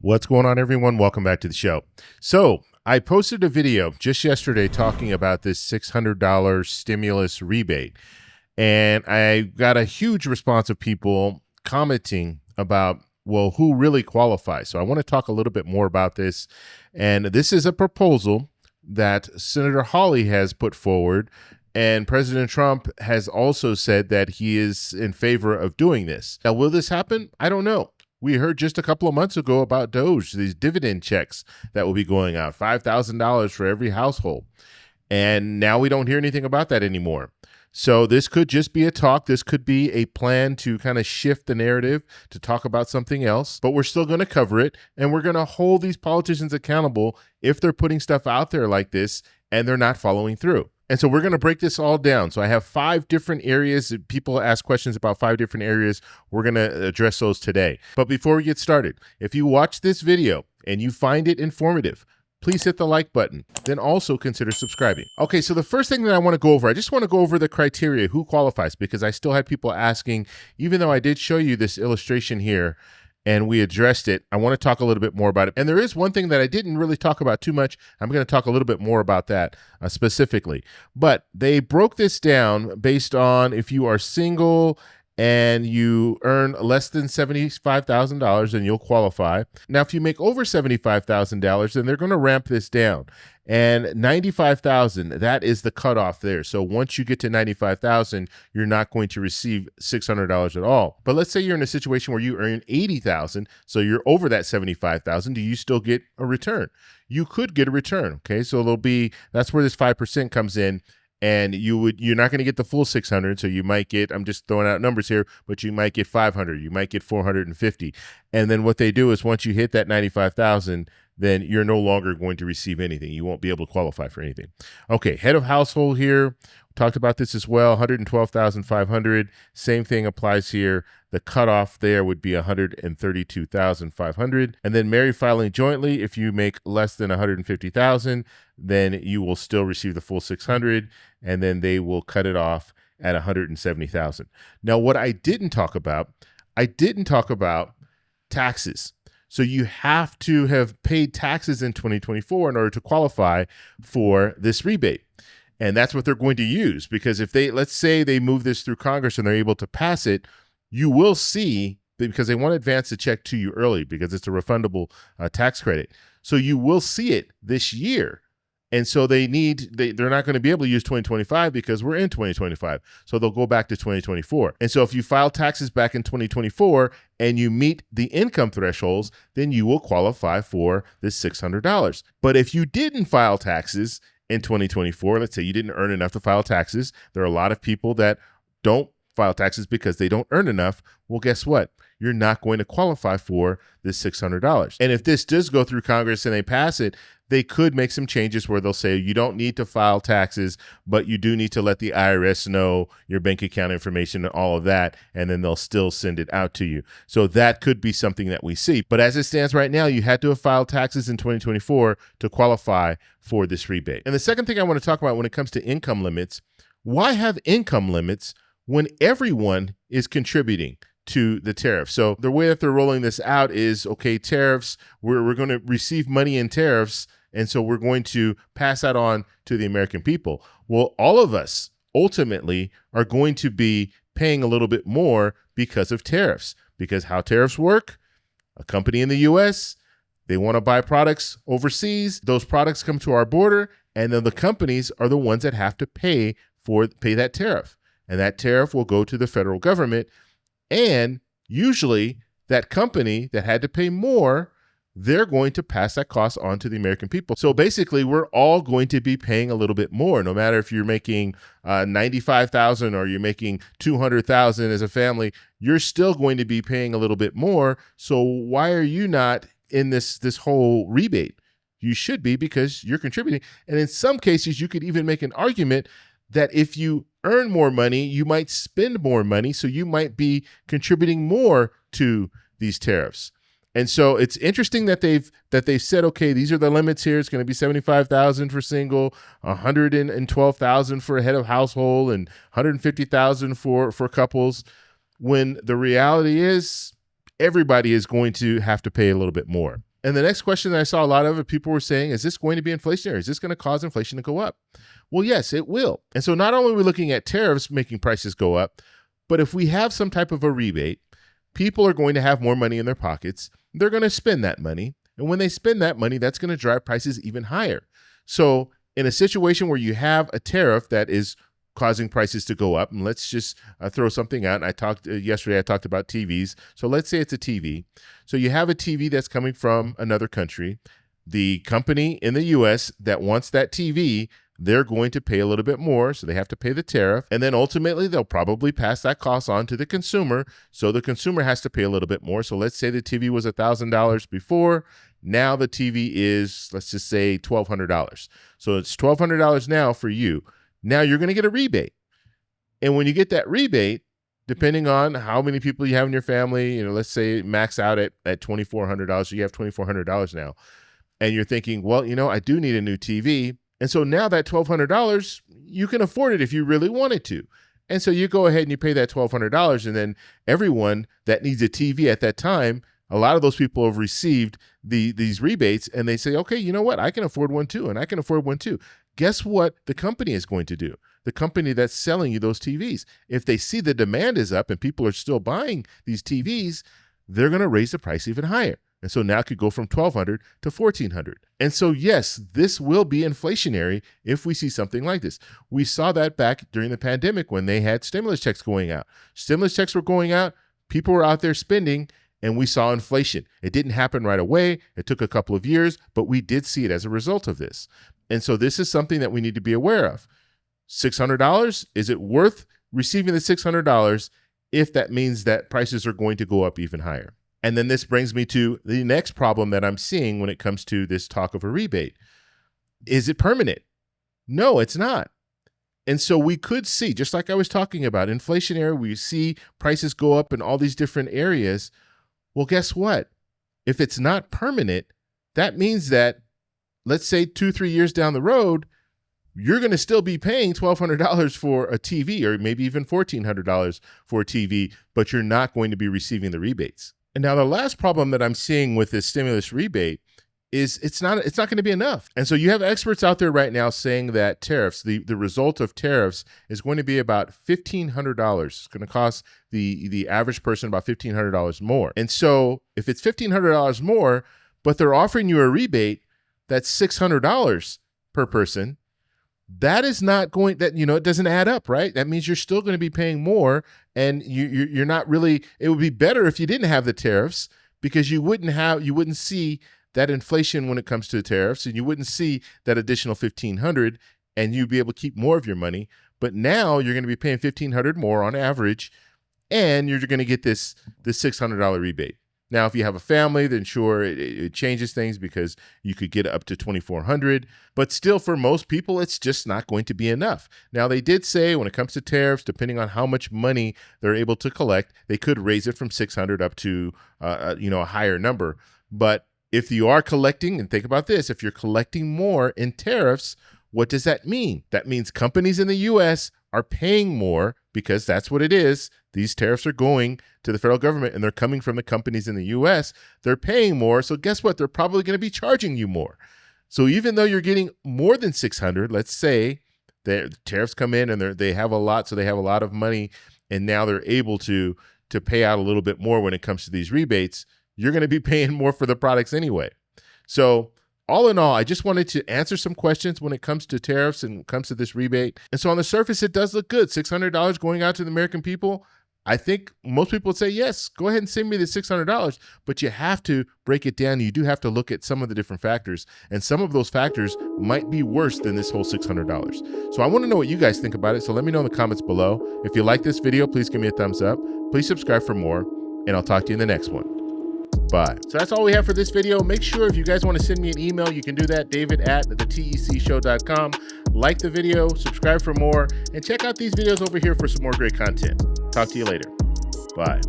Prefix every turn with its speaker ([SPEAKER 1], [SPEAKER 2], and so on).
[SPEAKER 1] What's going on, everyone? Welcome back to the show. So I posted a video just yesterday talking about this $600 stimulus rebate, and I got a huge response of people commenting about, well, who really qualifies? So I want to talk a little bit more about this. And this is a proposal that Senator Hawley has put forward, and President Trump has also said that he is in favor of doing this. Now, will this happen? I don't know. We heard just a couple of months ago about Doge, these dividend checks that will be going out, $5,000 for every household. And now we don't hear anything about that anymore. So this could just be a talk. This could be a plan to kind of shift the narrative to talk about something else, but we're still going to cover it. And we're going to hold these politicians accountable if they're putting stuff out there like this and they're not following through. And so we're going to break this all down. So I have 5 different areas. People ask questions about 5 different areas. We're going to address those today. But before we get started, if you watch this video and you find it informative, please hit the like button. Then also consider subscribing. Okay, so the first thing that I want to go over, I just want to go over the criteria, who qualifies, because I still had people asking, even though I did show you this illustration here, and we addressed it, I want to talk a little bit more about it. And there is one thing that I didn't really talk about too much. I'm going to talk a little bit more about that specifically. But they broke this down based on if you are single and you earn less than $75,000, then you'll qualify. Now, if you make over $75,000, then they're going to ramp this down. And $95,000, that is the cutoff there. So once you get to $95,000, you're not going to receive $600 at all. But let's say you're in a situation where you earn $80,000, so you're over that $75,000. Do you still get a return? You could get a return. Okay, so that's where this 5% comes in. And you're not going to get the full 600, so you might get, I'm just throwing out numbers here, but you might get 500, you might get 450. And then what they do is once you hit that 95,000, then you're no longer going to receive anything. You won't be able to qualify for anything. Okay, head of household here. Talked about this as well, 112,500. Same thing applies here. The cutoff there would be 132,500. And then married filing jointly, if you make less than 150,000, then you will still receive the full 600, and then they will cut it off at 170,000. Now, what I didn't talk about taxes. So you have to have paid taxes in 2024 in order to qualify for this rebate. And that's what they're going to use, because if let's say they move this through Congress and they're able to pass it, you will see, because they want to advance the check to you early because it's a refundable tax credit. So you will see it this year. And so they're not going to be able to use 2025 because we're in 2025. So they'll go back to 2024. And so if you file taxes back in 2024 and you meet the income thresholds, then you will qualify for this $600. But if you didn't file taxes in 2024, let's say you didn't earn enough to file taxes, there are a lot of people that don't file taxes because they don't earn enough. Well, guess what? You're not going to qualify for this $600. And if this does go through Congress and they pass it, they could make some changes where they'll say you don't need to file taxes, but you do need to let the IRS know your bank account information and all of that, and then they'll still send it out to you. So that could be something that we see. But as it stands right now, you had to have filed taxes in 2024 to qualify for this rebate. And the second thing I want to talk about when it comes to income limits, why have income limits when everyone is contributing to the tariff? So the way that they're rolling this out is, okay, tariffs, we're going to receive money in tariffs, and so we're going to pass that on to the American people. Well, all of us ultimately are going to be paying a little bit more because of tariffs. Because how tariffs work, a company in the US, they want to buy products overseas. Those products come to our border, and then the companies are the ones that have to pay that tariff. And that tariff will go to the federal government. And usually that company that had to pay more, they're going to pass that cost on to the American people. So basically, we're all going to be paying a little bit more, no matter if you're making $95,000 or you're making $200,000 as a family, you're still going to be paying a little bit more. So why are you not in this whole rebate? You should be, because you're contributing. And in some cases, you could even make an argument that if you earn more money, you might spend more money. So you might be contributing more to these tariffs. And so it's interesting that they've said, okay, these are the limits here. It's going to be $75,000 for single, $112,000 for a head of household, and $150,000 for couples. When the reality is, everybody is going to have to pay a little bit more. And the next question that I saw a lot of people were saying, is this going to be inflationary? Is this going to cause inflation to go up? Well, yes, it will. And so not only are we looking at tariffs making prices go up, but if we have some type of a rebate, people are going to have more money in their pockets. They're going to spend that money. And when they spend that money, that's going to drive prices even higher. So in a situation where you have a tariff that is causing prices to go up, and let's just throw something out. I talked yesterday, I talked about TVs. So let's say it's a TV. So you have a TV that's coming from another country. The company in the US that wants that TV, they're going to pay a little bit more, so they have to pay the tariff. And then ultimately, they'll probably pass that cost on to the consumer, so the consumer has to pay a little bit more. So let's say the TV was $1,000 before. Now the TV is, let's just say, $1,200. So it's $1,200 now for you. Now you're going to get a rebate. And when you get that rebate, depending on how many people you have in your family, let's say max out at $2,400, so you have $2,400 now. And you're thinking, well, I do need a new TV. And so now that $1,200, you can afford it if you really wanted to. And so you go ahead and you pay that $1,200, and then everyone that needs a TV at that time, a lot of those people have received these rebates, and they say, okay, you know what? I can afford one too, and I can afford one too. Guess what the company is going to do? The company that's selling you those TVs, if they see the demand is up and people are still buying these TVs, they're going to raise the price even higher. And so now it could go from $1,200 to $1,400. And so, yes, this will be inflationary if we see something like this. We saw that back during the pandemic when they had stimulus checks going out. Stimulus checks were going out, people were out there spending, and we saw inflation. It didn't happen right away. It took a couple of years, but we did see it as a result of this. And so this is something that we need to be aware of. $600, is it worth receiving the $600 if that means that prices are going to go up even higher? And then this brings me to the next problem that I'm seeing when it comes to this talk of a rebate. Is it permanent? No, it's not. And so we could see, just like I was talking about, inflationary, we see prices go up in all these different areas. Well, guess what? If it's not permanent, that means that, let's say 2-3 years down the road, you're going to still be paying $1,200 for a TV, or maybe even $1,400 for a TV, but you're not going to be receiving the rebates. And now the last problem that I'm seeing with this stimulus rebate is it's not going to be enough. And so you have experts out there right now saying that tariffs, the result of tariffs is going to be about $1,500. It's going to cost the average person about $1,500 more. And so if it's $1,500 more, but they're offering you a rebate that's $600 per person, that is not going, it doesn't add up, right? That means you're still going to be paying more, and you're not really, it would be better if you didn't have the tariffs, because you wouldn't see that inflation when it comes to the tariffs, and you wouldn't see that additional $1,500, and you'd be able to keep more of your money. But now you're going to be paying $1,500 more on average, and you're going to get this $600 rebate. Now, if you have a family, then sure, it changes things, because you could get up to $2,400. But still, for most people, it's just not going to be enough. Now, they did say when it comes to tariffs, depending on how much money they're able to collect, they could raise it from $600 up to a higher number. But if you are collecting, and think about this, if you're collecting more in tariffs, what does that mean? That means companies in the U.S. are paying more, because that's what it is. These tariffs are going to the federal government, and they're coming from the companies in the U.S. They're paying more. So guess what? They're probably going to be charging you more. So even though you're getting more than $600, let's say the tariffs come in and they have a lot, so they have a lot of money, and now they're able to pay out a little bit more when it comes to these rebates, you're going to be paying more for the products anyway. So all in all, I just wanted to answer some questions when it comes to tariffs and comes to this rebate. And so on the surface, it does look good. $600 going out to the American people. I think most people would say, yes, go ahead and send me the $600, but you have to break it down. You do have to look at some of the different factors, and some of those factors might be worse than this whole $600. So I want to know what you guys think about it. So let me know in the comments below. If you like this video, please give me a thumbs up. Please subscribe for more, and I'll talk to you in the next one. Bye. So that's all we have for this video. Make sure if you guys want to send me an email, you can do that, david@thetecshow.com. Like the video, subscribe for more, and check out these videos over here for some more great content. Talk to you later. Bye.